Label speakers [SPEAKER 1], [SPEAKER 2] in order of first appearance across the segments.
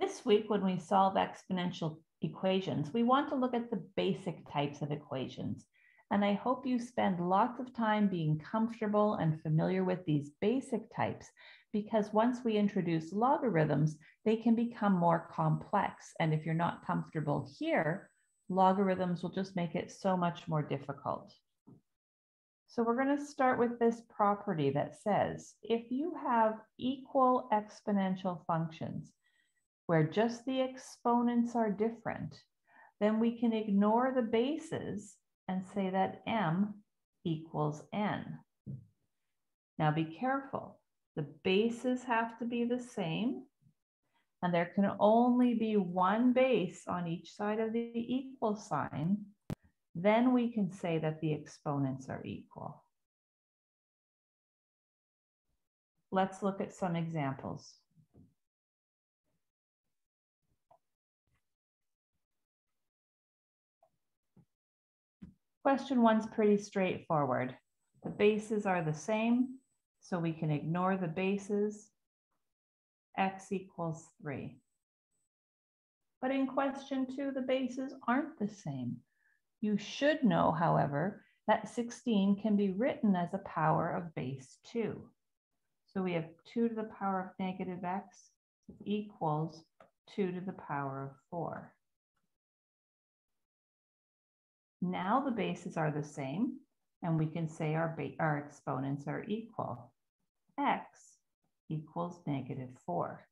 [SPEAKER 1] This week, when we solve exponential equations, we want to look at the basic types of equations. And I hope you spend lots of time being comfortable and familiar with these basic types, because once we introduce logarithms, they can become more complex. And if you're not comfortable here, logarithms will just make it so much more difficult. So we're going to start with this property that says, if you have equal exponential functions, where just the exponents are different, then we can ignore the bases and say that m equals n. Now be careful, the bases have to be the same, and there can only be one base on each side of the equal sign. Then we can say that the exponents are equal. Let's look at some examples. Question 1's pretty straightforward. The bases are the same, so we can ignore the bases. X equals 3. But in question 2, the bases aren't the same. You should know, however, that 16 can be written as a power of base 2. So we have 2 to the power of negative x equals 2 to the power of 4. Now the bases are the same, and we can say our exponents are equal. X equals negative 4.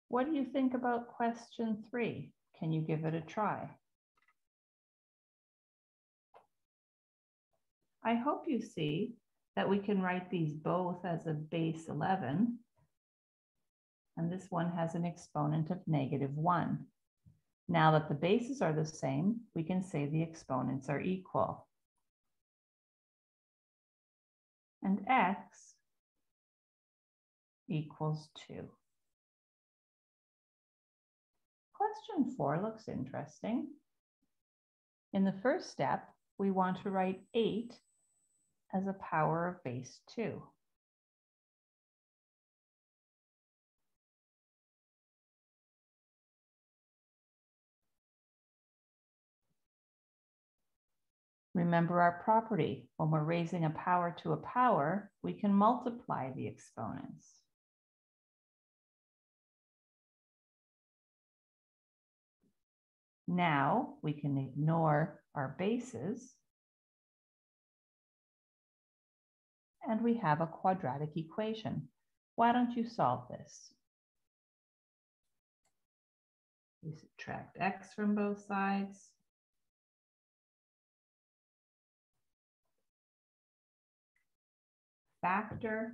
[SPEAKER 1] What do you think about question 3? Can you give it a try? I hope you see that we can write these both as a base 11, and this one has an exponent of negative 1. Now that the bases are the same, we can say the exponents are equal. And x equals 2. Question 4 looks interesting. In the first step, we want to write 8 as a power of base 2. Remember our property. When we're raising a power to a power, we can multiply the exponents. Now we can ignore our bases, and we have a quadratic equation. Why don't you solve this? We subtract x from both sides. Factor.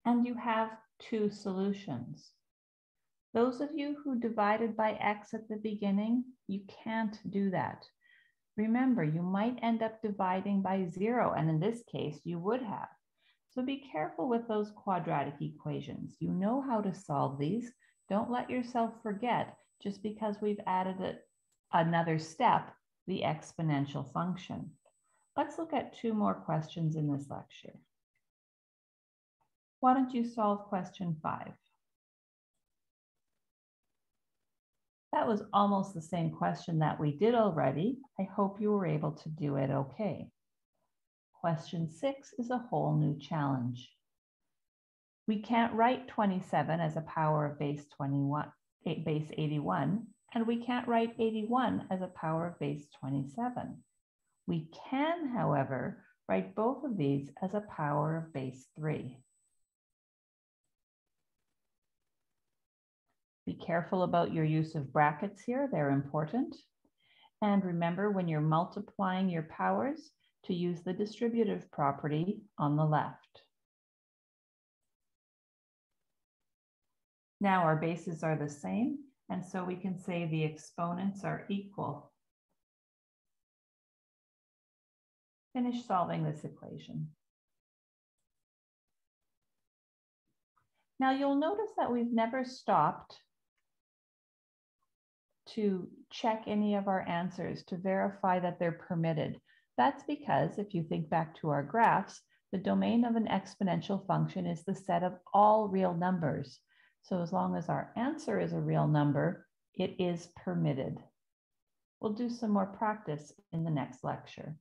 [SPEAKER 1] And you have 2 solutions. Those of you who divided by x at the beginning, you can't do that. Remember, you might end up dividing by 0, and in this case, you would have. So be careful with those quadratic equations. You know how to solve these. Don't let yourself forget just because we've added another step, the exponential function. Let's look at 2 more questions in this lecture. Why don't you solve question 5? That was almost the same question that we did already. I hope you were able to do it okay. Question 6 is a whole new challenge. We can't write 27 as a power of base 81, and we can't write 81 as a power of base 27. We can, however, write both of these as a power of base 3. Be careful about your use of brackets here, they're important. And remember, when you're multiplying your powers, to use the distributive property on the left. Now our bases are the same, and so we can say the exponents are equal. Finish solving this equation. Now you'll notice that we've never stopped to check any of our answers to verify that they're permitted. That's because if you think back to our graphs, the domain of an exponential function is the set of all real numbers. So as long as our answer is a real number, it is permitted. We'll do some more practice in the next lecture.